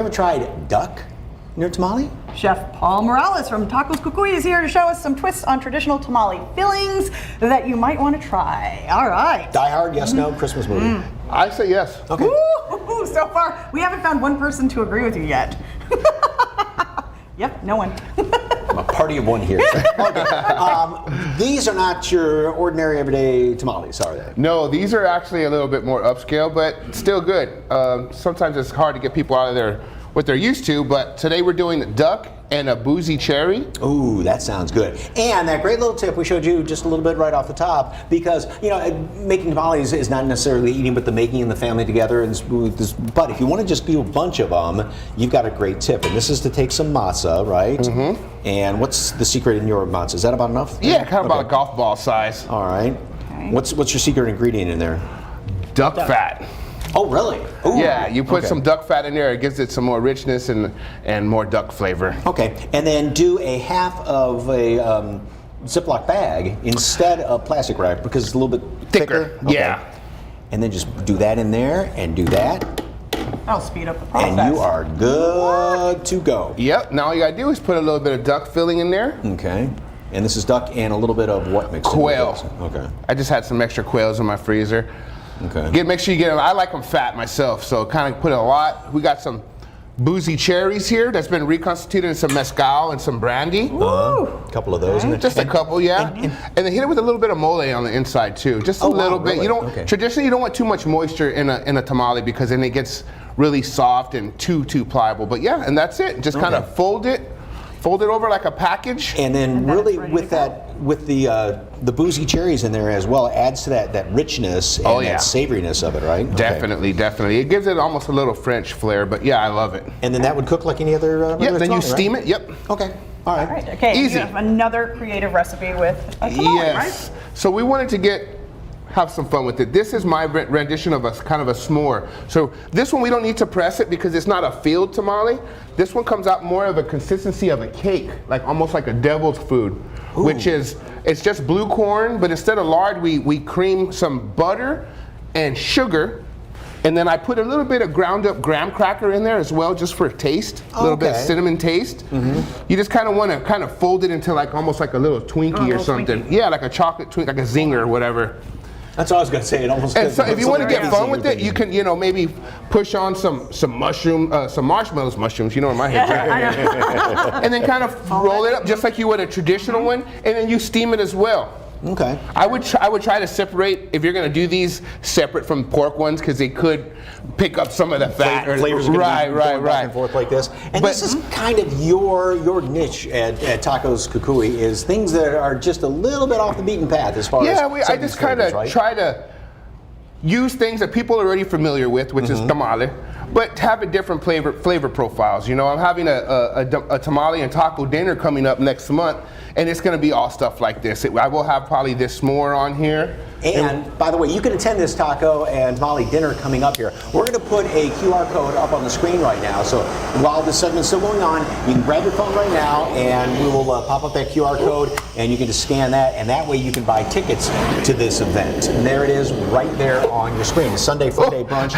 Ever tried duck in your tamale? Chef Paul Morales from Tacos Cucuy is here to show us some twists on traditional tamale fillings that you might want to try. All right. Die Hard, yes, no, Christmas movie. I say yes. Okay. Ooh, so far, we haven't found one person to agree with you yet. Yep, no one. I'm a party of one here. Okay. These are not your ordinary everyday tamales, are they? No, these are actually a little bit more upscale, but still good. Sometimes it's hard to get people out of there what they're used to, but today we're doing duck and a boozy cherry. Ooh, that sounds good. And that great little tip we showed you just a little bit right off the top, because making tamales is not necessarily eating, but the making and the family together and smooth. But if you want to just do a bunch of them, you've got a great tip. And this is to take some matzah, right? Mm-hmm. And what's the secret in your matzah? Is that about enough? Yeah, kind of about a golf ball size. All right. Okay. What's your secret ingredient in there? Duck fat. Oh, really? Ooh. Yeah, you put some duck fat in there. It gives it some more richness and more duck flavor. Okay, and then do a half of a Ziploc bag instead of plastic wrap because it's a little bit thicker. Okay. Yeah. And then just do that in there and do that. I'll speed up the process. And you are good to go. Yep, now all you gotta do is put a little bit of duck filling in there. Okay. And this is duck and a little bit of what mixed quail. Okay. I just had some extra quails in my freezer. Okay. Make sure you get them. I like them fat myself, so kind of put a lot. We got some boozy cherries here that's been reconstituted in some mezcal and some brandy. A couple of those. Just a couple, yeah. And then hit it with a little bit of mole on the inside too, just a little bit. Really? You don't traditionally you don't want too much moisture in a tamale because then it gets really soft and too pliable. But yeah, and that's it. Just kind of fold it over like a package. And then really with the boozy cherries in there as well, it adds to that richness and that savoriness of it, right? Definitely. It gives it almost a little French flair, but yeah, I love it. And then that would cook like any other then you steam it, Okay. All right. Okay, easy. You have another creative recipe with a tamale, right? So we wanted to have some fun with it. This is my rendition of a kind of a s'more. So this one we don't need to press it because it's not a filled tamale. This one comes out more of a consistency of a cake, like almost like a devil's food, which is, it's just blue corn, but instead of lard, we cream some butter and sugar. And then I put a little bit of ground up graham cracker in there as well, just for a taste, a little bit of cinnamon taste. Mm-hmm. You just kind of want to fold it into like almost like a little Twinkie or something. Twinkie. Yeah, like a chocolate Twinkie, like a zinger or whatever. That's what I was going to say. It almost. And so if you want to get fun with it, you can, maybe push on some marshmallows, mushrooms. You know where my head's at. And then kind of roll it up just like you would a traditional one, and then you steam it as well. Okay. I would try to separate, if you're going to do these, separate from pork ones because they could pick up some of the fat. Flavors are going back and forth like this. And this is kind of your niche at Tacos Cucuy, is things that are just a little bit off the beaten path as far as I just kind of try to use things that people are already familiar with, which is tamale, but have a different flavor profiles. I'm having a tamale and taco dinner coming up next month, and it's going to be all stuff like this. I will have probably this s'more on here. And by the way, you can attend this taco and tamale dinner coming up here. We're going to put a QR code up on the screen right now. So while this segment's still going on, you can grab your phone right now and we will pop up that QR code and you can just scan that, and that way you can buy tickets to this event. And there it is right there on your screen. Sunday Funday Brunch.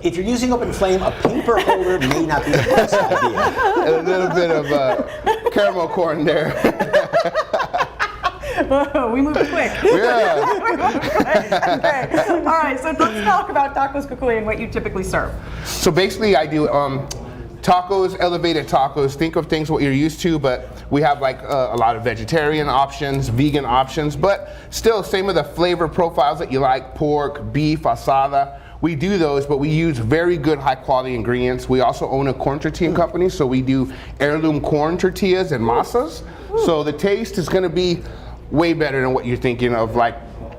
If you're using Open Flame, a paper holder may not be the best idea. A little bit of caramel corn there. We moved quick. Yeah. Okay. All right, so let's talk about Tacos Cucuy and what you typically serve. So basically I do tacos, elevated tacos. Think of things what you're used to, but we have like a lot of vegetarian options, vegan options, but still same with the flavor profiles that you like, pork, beef, asada. We do those, but we use very good high quality ingredients. We also own a corn tortilla company, so we do heirloom corn tortillas and masas. So the taste is gonna be way better than what you're thinking of, like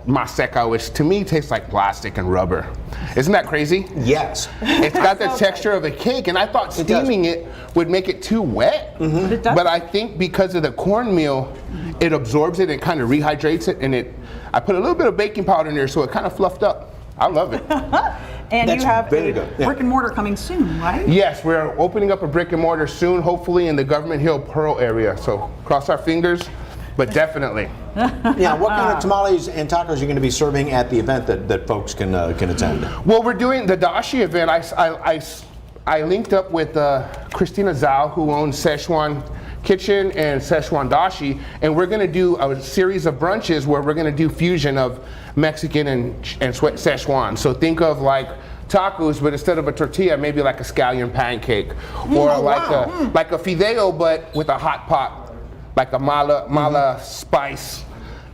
maseca, which to me tastes like plastic and rubber. Isn't that crazy? Yes. It's got the texture of a cake, and I thought steaming it would make it too wet. Mm-hmm. But I think because of the cornmeal, it absorbs it and kind of rehydrates it, and I put a little bit of baking powder in there so it kind of fluffed up. I love it. And you have a brick and mortar coming soon, right? Yes, we're opening up a brick and mortar soon, hopefully in the Government Hill Pearl area. So cross our fingers, but definitely. Yeah, what kind of tamales and tacos are you going to be serving at the event that folks can attend? Well, we're doing the dashi event. I linked up with Christina Zhao, who owns Szechuan Kitchen and Szechuan Dashi, and we're going to do a series of brunches where we're going to do fusion of Mexican and Szechuan. So think of like tacos, but instead of a tortilla, maybe like a scallion pancake, or like a fideo, but with a hot pot, like a mala spice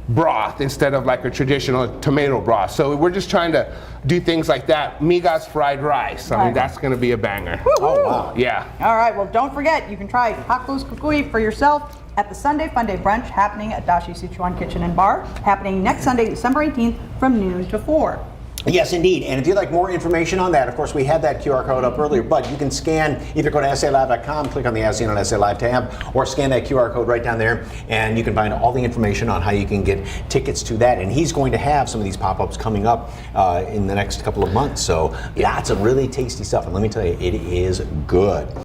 broth instead of like a traditional tomato broth. So we're just trying to do things like that. Migas fried rice. I mean, that's going to be a banger. Oh, wow. Yeah. All right, well, don't forget, you can try Tacos Cucuy for yourself at the Sunday Fun Day brunch happening at Dashi Sichuan Kitchen and Bar, happening next Sunday, December 18th from noon to 4. Yes, indeed. And if you'd like more information on that, of course, we had that QR code up earlier, but you can scan, either go to SALive.com, click on the As Seen on SA Live tab, or scan that QR code right down there, and you can find all the information on how you can get tickets to that. And he's going to have some of these pop-ups coming up in the next couple of months. So lots of really tasty stuff. And let me tell you, it is good.